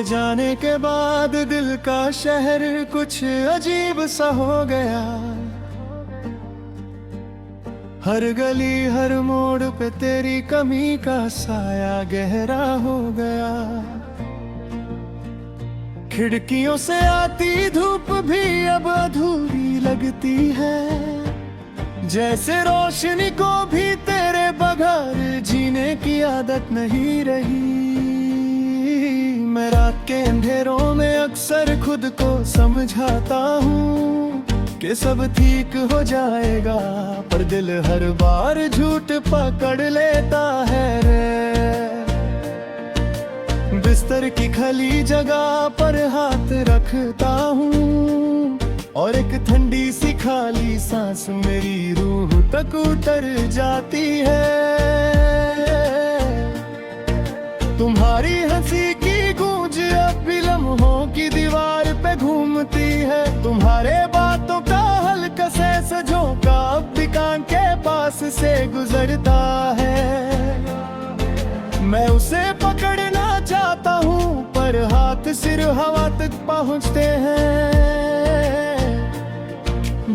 जाने के बाद दिल का शहर कुछ अजीब सा हो गया। हर गली हर मोड़ पे तेरी कमी का साया गहरा हो गया। खिड़कियों से आती धूप भी अब अधूरी लगती है, जैसे रोशनी को भी तेरे बगैर जीने की आदत नहीं रही। मैं रात के अंधेरों में अक्सर खुद को समझाता हूँ कि सब ठीक हो जाएगा, पर दिल हर बार झूठ पकड़ लेता है रे। बिस्तर की खली जगह पर हाथ रखता हूँ और एक ठंडी सी खाली सांस मेरी रूह तक उतर जाती है। तुम्हारी हंसी की गूंज अब भी लम्हों की दीवार पे घूमती है। तुम्हारे बातों का हल्का से झोंका अब भी कान के पास से गुजरता है। मैं उसे पकड़ना चाहता हूँ पर हाथ सिर हवा तक पहुँचते हैं,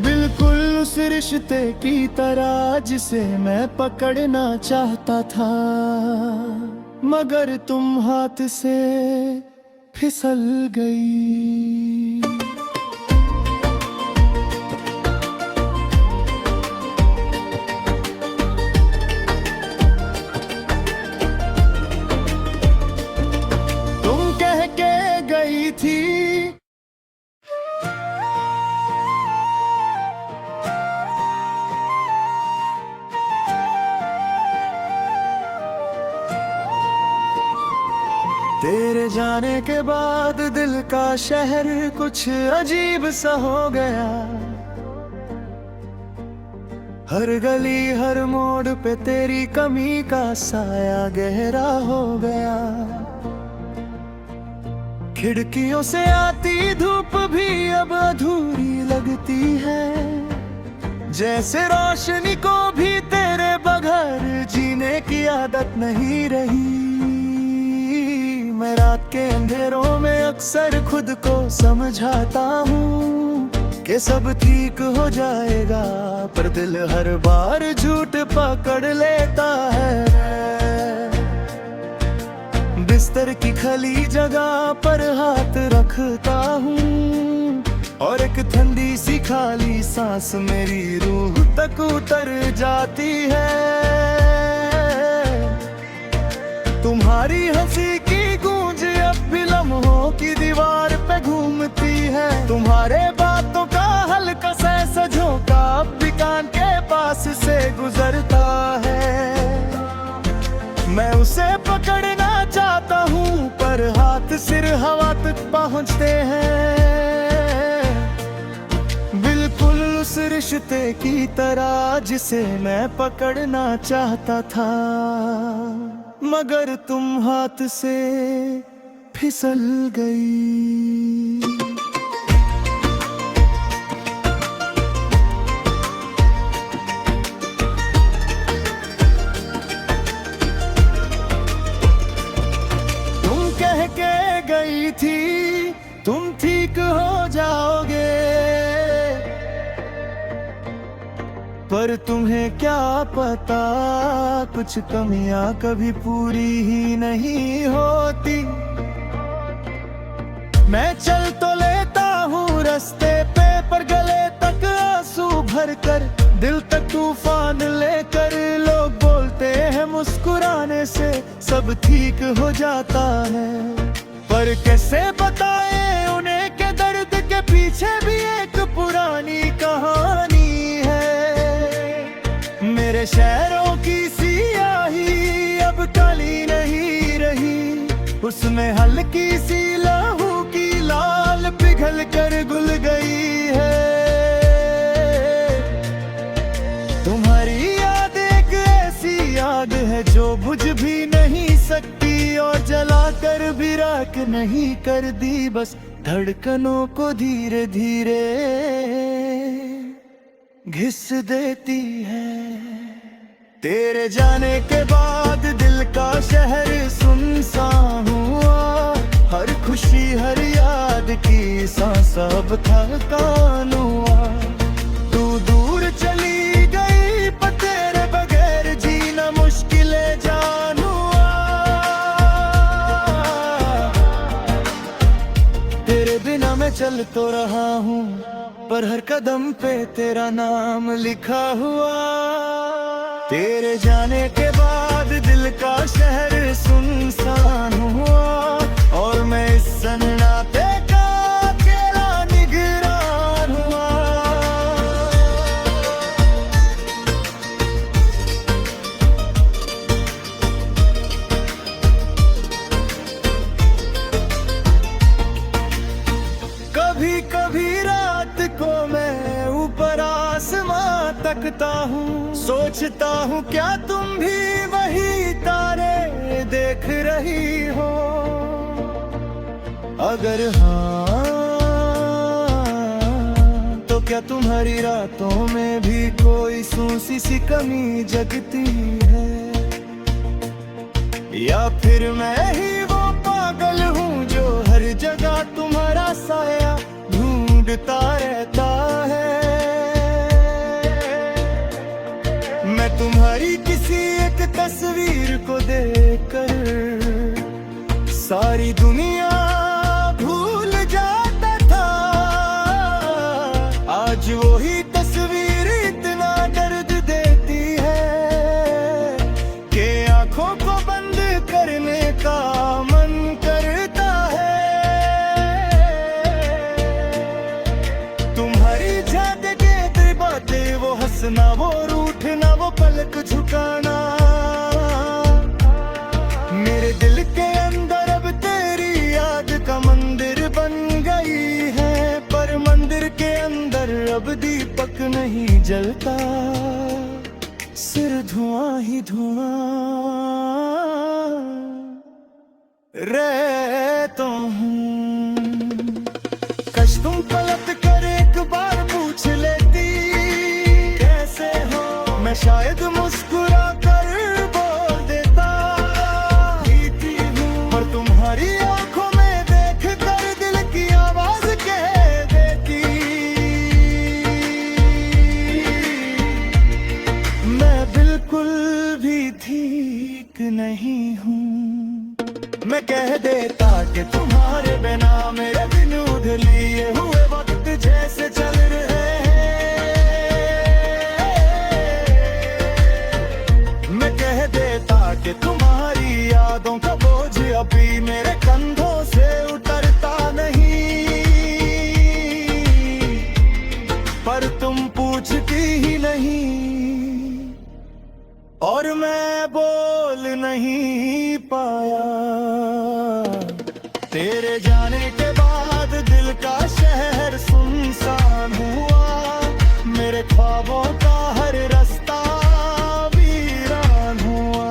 बिल्कुल उस रिश्ते की तरह जिसे मैं पकड़ना चाहता था, मगर तुम हाथ से फिसल गई। तुम कह के गई थी तेरे जाने के बाद दिल का शहर कुछ अजीब सा हो गया। हर गली हर मोड़ पे तेरी कमी का साया गहरा हो गया। खिड़कियों से आती धूप भी अब अधूरी लगती है, जैसे रोशनी को भी तेरे बगैर जीने की आदत नहीं रही। मैं रात के अंधेरों में अक्सर खुद को समझाता हूँ कि सब ठीक हो जाएगा, पर दिल हर बार झूठ पकड़ लेता है। बिस्तर की खली जगह पर हाथ रखता हूँ और एक ठंडी सी खाली सांस मेरी रूह तक उतर जाती है। तुम्हारी हंसी की गूंज अब भी लम्हों की दीवार पे घूमती है। तुम्हारे बातों का हल्का सा झोंका अब भी कान के पास से गुजरता है। मैं उसे पकड़ना चाहता हूँ पर हाथ सिर हवा तक पहुँचते हैं, बिल्कुल उस रिश्ते की तरह जिसे मैं पकड़ना चाहता था, मगर तुम हाथ से फिसल गई। तुम कह के गई थी तुम ठीक हो जाओगे, पर तुम्हें क्या पता कुछ कमियां कभी पूरी ही नहीं होती। मैं चल तो लेता हूँ रास्ते पे, पर गले तक आंसू भर कर, दिल तक तूफान लेकर। लोग बोलते हैं मुस्कुराने से सब ठीक हो जाता है, पर कैसे बताएं उन्हें के दर्द के पीछे भी एक पुरानी कहानी है। मेरे शहरों की सियाही अब काली नहीं रही, उसमें हल्की सी लहू की लाल पिघल कर घुल गई है। तुम्हारी याद एक ऐसी याद है जो बुझ भी नहीं सकती और जला कर भी राख नहीं कर दी, बस धड़कनों को धीरे धीरे घिस देती है। तेरे जाने के बाद दिल का शहर सुनसान हुआ, हर खुशी हर याद की सांस अब थकान हुआ। तू दूर चली गई पर तेरे बगैर जीना मुश्किल जान हुआ। तेरे बिना मैं चल तो रहा हूँ पर हर कदम पे तेरा नाम लिखा हुआ। तेरे जाने के बाद दिल का शहर सुनसान हुआ और मैं इस सन्नाटे का अकेला निगरान हुआ। कभी कभी रात को मैं ऊपर आसमां तकता हूँ, सोचता हूँ क्या तुम भी वही तारे देख रही हो। अगर हाँ तो क्या तुम्हारी रातों में भी कोई सूसी सी कमी जगती है, या फिर मैं ही वो पागल हूँ जो हर जगह तुम्हारा साया ढूंढता रहता है। मैं तुम्हारी किसी एक तस्वीर को देखकर सारी दुनिया भूल जाता था। आज वही तस्वीर इतना दर्द देती है कि आंखों को बंद करने का मन करता है। तुम्हारी जाते बातें, वो हंसना, वो रूठना, वो पलक झुकाना, मेरे दिल के अंदर अब तेरी याद का मंदिर बन गई है। पर मंदिर के अंदर अब दीपक नहीं जलता, सिर्फ धुआं ही धुआं रहता हूँ। कश तुम पलट कर एक बार पूछ लेती कैसे हो, मैं शायद मुस्कुरा कर बोल देता हूँ। पर तुम्हारी आंखों में देख कर दिल की आवाज कह देती मैं बिल्कुल भी ठीक नहीं हूँ। मैं कह देता कि तुम्हारे बिना मेरे दिन उधलिए हुए वक्त जैसे चल रहे हैं। मैं कह देता कि तुम्हारी यादों का बोझ अभी मेरे कंधों से उतरता नहीं, पर तुम पूछती ही नहीं और मैं बोल नहीं पाया। तेरे जाने के बाद दिल का शहर सुनसान हुआ, मेरे ख्वाबों का हर रास्ता वीरान हुआ।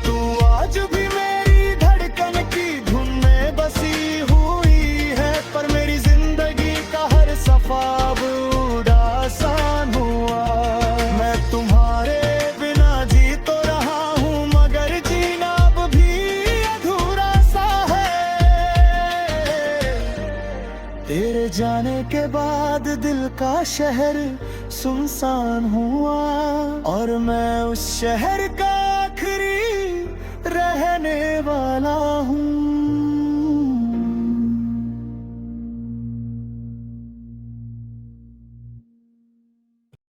तू आज भी मेरी धड़कन की धुन में बसी हुई है, पर मेरी जिंदगी का हर सफा अब उदासान हुआ। मैं तुम्हारे बिना जी तो रहा हूँ मगर जीना अब भी अधूरा सा है। तेरे जाने के बाद दिल का शहर सुनसान हुआ और मैं उस शहर का